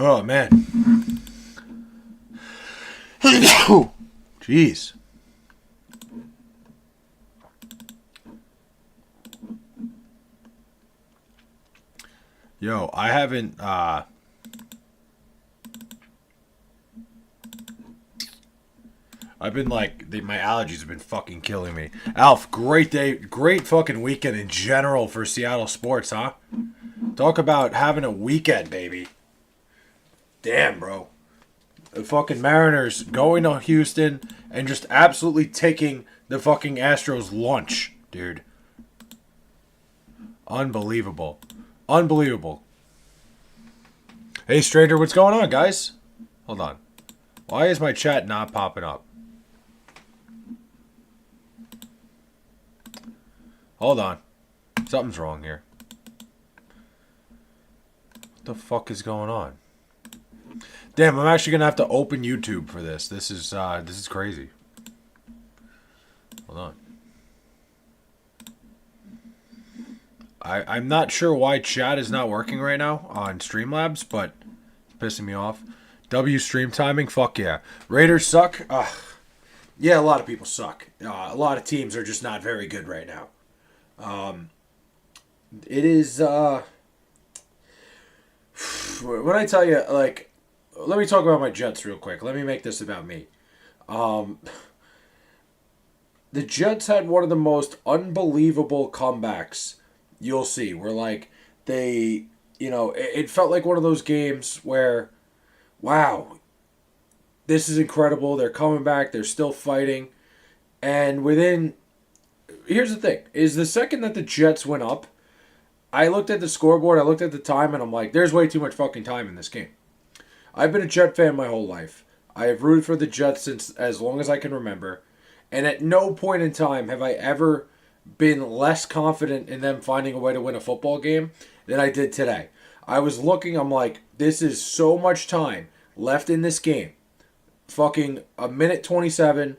Oh, man. Jeez. Yo, I haven't, I've been like, my allergies have been fucking killing me. Alf, great day, great fucking weekend in general for Seattle sports, huh? Talk about having a weekend, baby. Damn, bro. The fucking Mariners going to Houston and just absolutely taking the fucking Astros lunch, dude. Unbelievable. Unbelievable. Hey, stranger, what's going on, guys? Hold on. Why is my chat not popping up? Hold on. Something's wrong here. What the fuck is going on? Damn, I'm actually gonna have to open YouTube for this. This is crazy. Hold on. I'm not sure why chat is not working right now on Streamlabs, but it's pissing me off. W stream timing, fuck yeah. Raiders suck. Yeah, a lot of people suck. A lot of teams are just not very good right now. It is when I tell you, like, let me talk about my Jets real quick. Let me make this about me. The Jets had one of the most unbelievable comebacks you'll see. Where, like, they, it felt like one of those games where, wow, this is incredible. They're coming back. They're still fighting. And here's the thing, is the second that the Jets went up, I looked at the scoreboard, I looked at the time, and I'm like, there's way too much fucking time in this game. I've been a Jet fan my whole life. I have rooted for the Jets since as long as I can remember. And at no point in time have I ever been less confident in them finding a way to win a football game than I did today. I was looking, I'm like, this is so much time left in this game. Fucking a minute 27,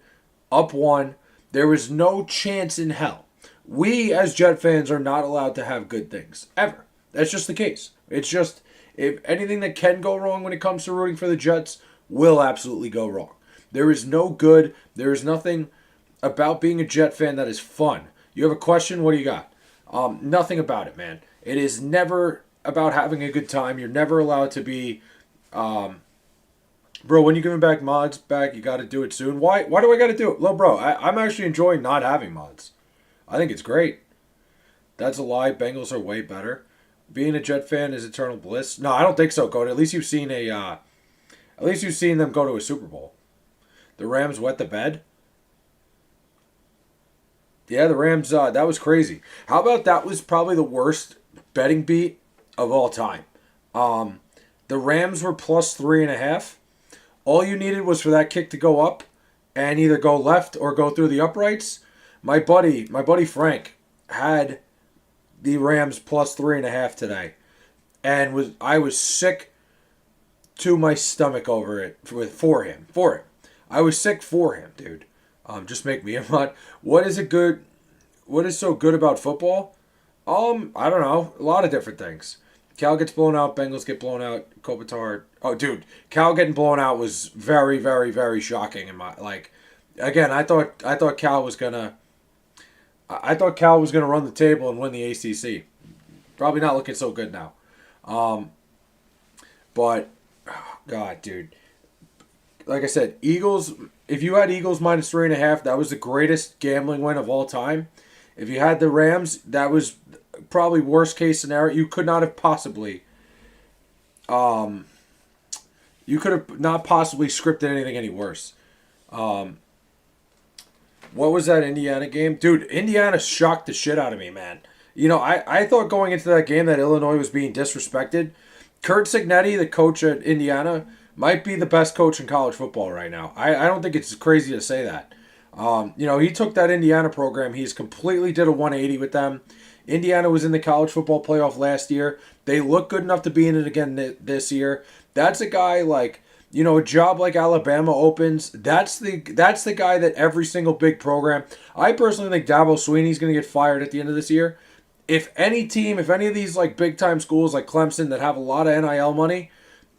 up one. There was no chance in hell. We, as Jet fans, are not allowed to have good things. Ever. That's just the case. It's just, if anything that can go wrong when it comes to rooting for the Jets will absolutely go wrong. There is no good. There is nothing about being a Jet fan that is fun. You have a question? What do you got? Nothing about it, man. It is never about having a good time. You're never allowed to be... Bro, when you giving back mods back, you got to do it soon. Why do I got to do it? Well, bro, I'm actually enjoying not having mods. I think it's great. That's a lie. Bengals are way better. Being a Jet fan is eternal bliss. No, I don't think so, Cody. At least you've seen them go to a Super Bowl. The Rams wet the bed. Yeah, the Rams, that was crazy. How about that was probably the worst betting beat of all time. The Rams were plus 3.5. All you needed was for that kick to go up and either go left or go through the uprights. My buddy Frank had the Rams plus 3.5 today, and I was sick to my stomach over it for him. I was sick for him, dude. Just make me a mod. What is so good about football? I don't know. A lot of different things. Cal gets blown out. Bengals get blown out. Kopitar. Oh, dude, Cal getting blown out was very, very, very shocking. Again, I thought Cal was gonna run the table and win the ACC. Probably not looking so good now. But, oh God, dude. Like I said, Eagles. If you had Eagles minus 3.5, that was the greatest gambling win of all time. If you had the Rams, that was probably worst case scenario. You could not have possibly. You could have not possibly scripted anything any worse. What was that Indiana game? Dude, Indiana shocked the shit out of me, man. I thought going into that game that Illinois was being disrespected. Kurt Signetti, the coach at Indiana, might be the best coach in college football right now. I don't think it's crazy to say that. He took that Indiana program. He's completely did a 180 with them. Indiana was in the college football playoff last year. They look good enough to be in it again this year. That's a guy like, a job like Alabama opens. That's the guy that every single big program. I personally think Dabo Swinney's going to get fired at the end of this year. If any of these like big time schools like Clemson that have a lot of NIL money,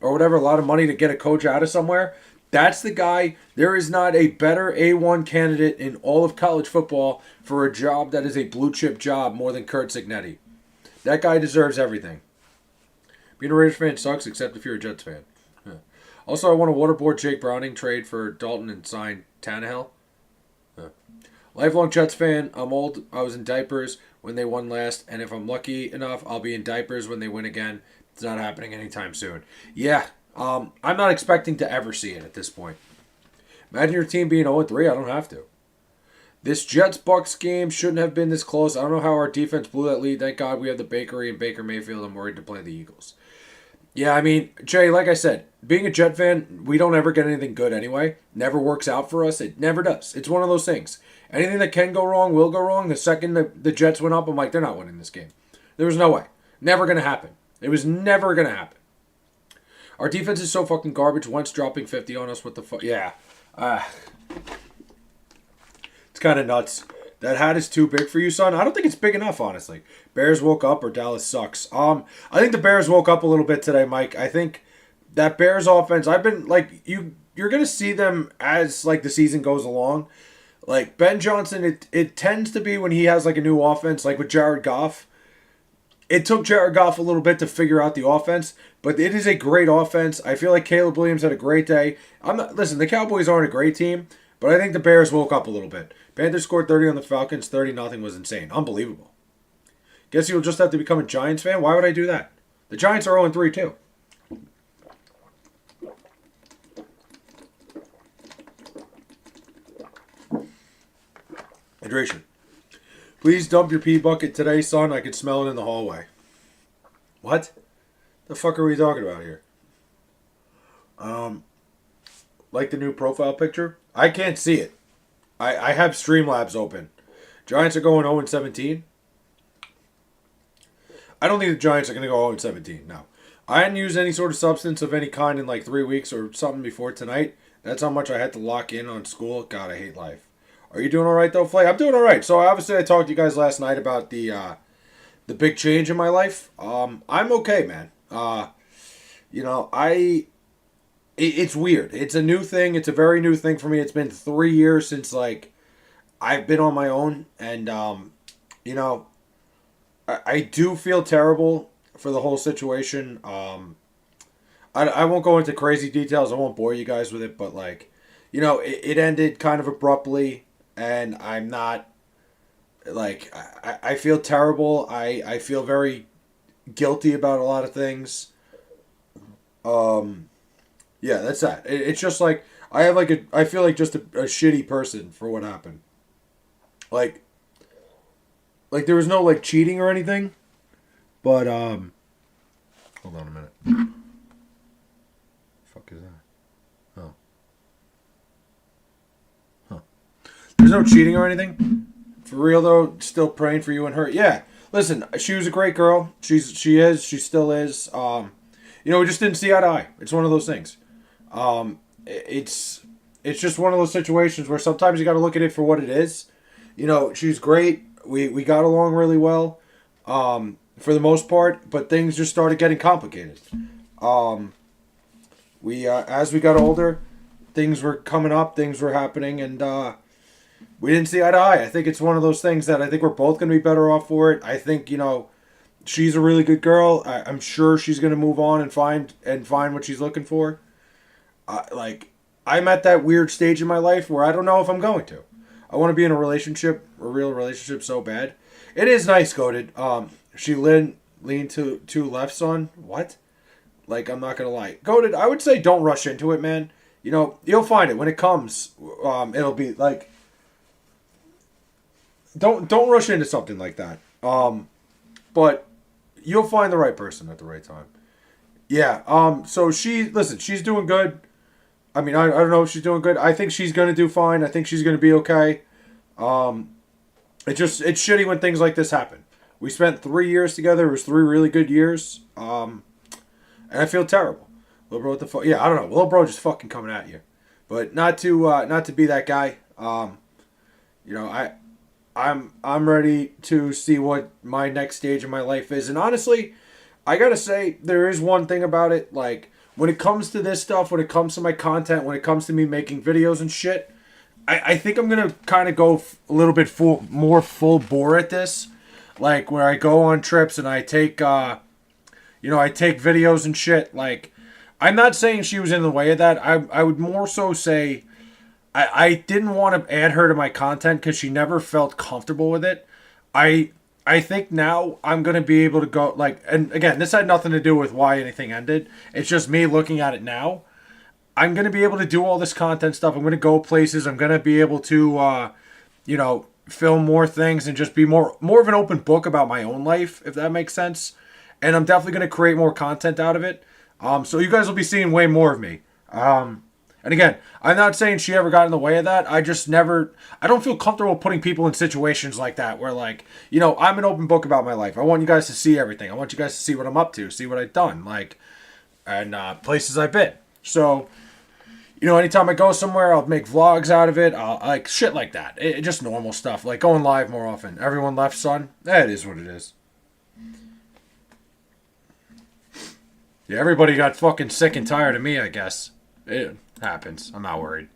or whatever, a lot of money to get a coach out of somewhere. That's the guy. There is not a better A1 candidate in all of college football for a job that is a blue chip job more than Kurt Signetti. That guy deserves everything. Being a Raiders fan sucks, except if you're a Jets fan. Yeah. Also, I want to waterboard Jake Browning, trade for Dalton, and sign Tannehill. Yeah. Lifelong Jets fan. I'm old. I was in diapers when they won last, and if I'm lucky enough, I'll be in diapers when they win again. It's not happening anytime soon. Yeah, I'm not expecting to ever see it at this point. Imagine your team being 0-3. I don't have to. This Jets-Bucks game shouldn't have been this close. I don't know how our defense blew that lead. Thank God we have the Bakery and Baker Mayfield. I'm worried to play the Eagles. Yeah, I mean, Jay, like I said, being a Jet fan, we don't ever get anything good anyway. Never works out for us. It never does. It's one of those things. Anything that can go wrong will go wrong. The second the Jets went up, I'm like, they're not winning this game. There was no way. Never going to happen. It was never going to happen. Our defense is so fucking garbage. Once dropping 50 on us, what the fuck? Yeah. It's kind of nuts. That hat is too big for you, son. I don't think it's big enough, honestly. Bears woke up or Dallas sucks. I think the Bears woke up a little bit today, Mike. I think that Bears offense, I've been like you're going to see them as like the season goes along. Like Ben Johnson, it tends to be when he has like a new offense, like with Jared Goff. It took Jared Goff a little bit to figure out the offense, but it is a great offense. I feel like Caleb Williams had a great day. Listen, the Cowboys aren't a great team, but I think the Bears woke up a little bit. Panthers scored 30 on the Falcons. 30-0 was insane. Unbelievable. Guess you'll just have to become a Giants fan? Why would I do that? The Giants are 0-3 too. Hydration. Please dump your pee bucket today, son. I can smell it in the hallway. What? The fuck are we talking about here? Like the new profile picture? I can't see it. I have Streamlabs open. Giants are going 0-17. I don't think the Giants are going to go 0-17. No. I hadn't used any sort of substance of any kind in like 3 weeks or something before tonight. That's how much I had to lock in on school. God, I hate life. Are you doing all right, though, Flay? I'm doing all right. So, obviously, I talked to you guys last night about the big change in my life. I'm okay, man. It's weird. It's a new thing. It's a very new thing for me. It's been 3 years since, like, I've been on my own. And, I do feel terrible for the whole situation. I won't go into crazy details. I won't bore you guys with it. But, like, it ended kind of abruptly. And I'm not, like, I feel terrible. I feel very guilty about a lot of things. Yeah, that's that. It's just like, I feel like just a shitty person for what happened. Like there was no, like, cheating or anything. But, hold on a minute. The fuck is that? Oh. There's no cheating or anything. For real though, still praying for you and her. Yeah, listen, she was a great girl. She still is. We just didn't see eye to eye. It's one of those things. It's just one of those situations where sometimes you got to look at it for what it is. She's great. We got along really well, for the most part. But things just started getting complicated. As we got older, things were coming up. Things were happening, and we didn't see eye to eye. I think it's one of those things that I think we're both going to be better off for it. I think, she's a really good girl. I'm sure she's going to move on and find what she's looking for. I'm at that weird stage in my life where I don't know if I'm going to. I want to be in a real relationship so bad. It is nice, Goated. She leaned to two lefts on. What? Like, I'm not going to lie. Goated, I would say don't rush into it, man. You'll find it. When it comes, it'll be like... Don't rush into something like that. But you'll find the right person at the right time. Yeah. So she's doing good. I mean, I don't know if she's doing good. I think she's gonna do fine. I think she's gonna be okay. It's shitty when things like this happen. We spent 3 years together. It was 3 really good years. And I feel terrible. Lil Bro, what the fuck? Yeah, I don't know. Lil Bro just fucking coming at you. But not to be that guy. I'm ready to see what my next stage in my life is. And honestly, I gotta say, there is one thing about it. Like, when it comes to this stuff, when it comes to my content, when it comes to me making videos and shit, I think I'm gonna kind of go a little bit more full bore at this, like where I go on trips and I take, I take videos and shit. Like, I'm not saying she was in the way of that. I would more so say I didn't want to add her to my content because she never felt comfortable with it. I I think now I'm gonna be able to go like, and again, this had nothing to do with why anything ended. It's just me looking at it now. I'm gonna be able to do all this content stuff. I'm gonna go places. I'm gonna be able to, film more things and just be more of an open book about my own life, if that makes sense. And I'm definitely gonna create more content out of it. So you guys will be seeing way more of me. And again, I'm not saying she ever got in the way of that. I don't feel comfortable putting people in situations like that where, like, I'm an open book about my life. I want you guys to see everything. I want you guys to see what I'm up to, see what I've done, like, and places I've been. So, anytime I go somewhere, I'll make vlogs out of it. I'll, like, shit like that. Just normal stuff, like going live more often. Everyone left, son? It is what it is. Yeah, everybody got fucking sick and tired of me, I guess. It happens. I'm not worried.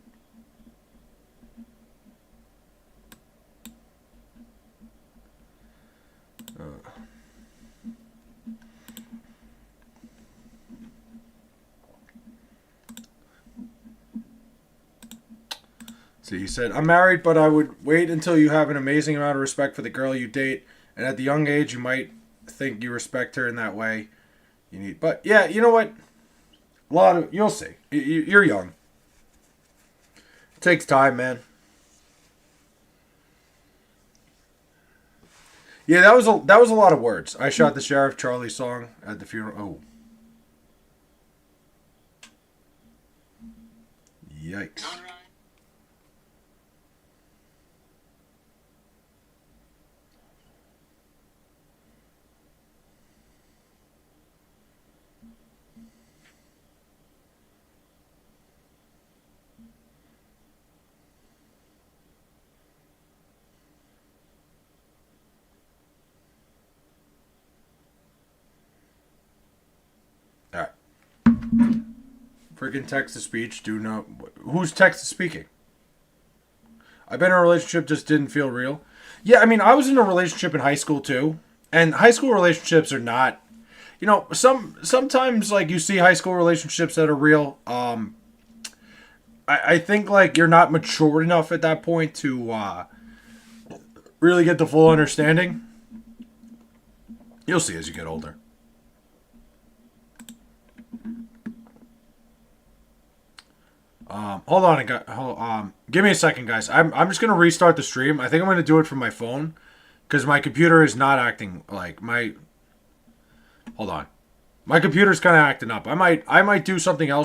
See, he said, I'm married, but I would wait until you have an amazing amount of respect for the girl you date. And at the young age, you might think you respect her in that way. But yeah, you know what? You'll see. You're young. It takes time, man. Yeah, that was a lot of words. I shot the Sheriff Charlie song at the funeral. Oh, yikes. All right. Freaking text to speech. Do not. Who's text to speaking? I've been in a relationship, just didn't feel real. Yeah, I mean, I was in a relationship in high school too, and high school relationships are not. Sometimes like you see high school relationships that are real. I think like you're not mature enough at that point to really get the full understanding. You'll see as you get older. Hold on, give me a second, guys. I'm just gonna restart the stream. I think I'm gonna do it from my phone because my computer is not acting like my. Hold on, my computer's kind of acting up. I might do something else.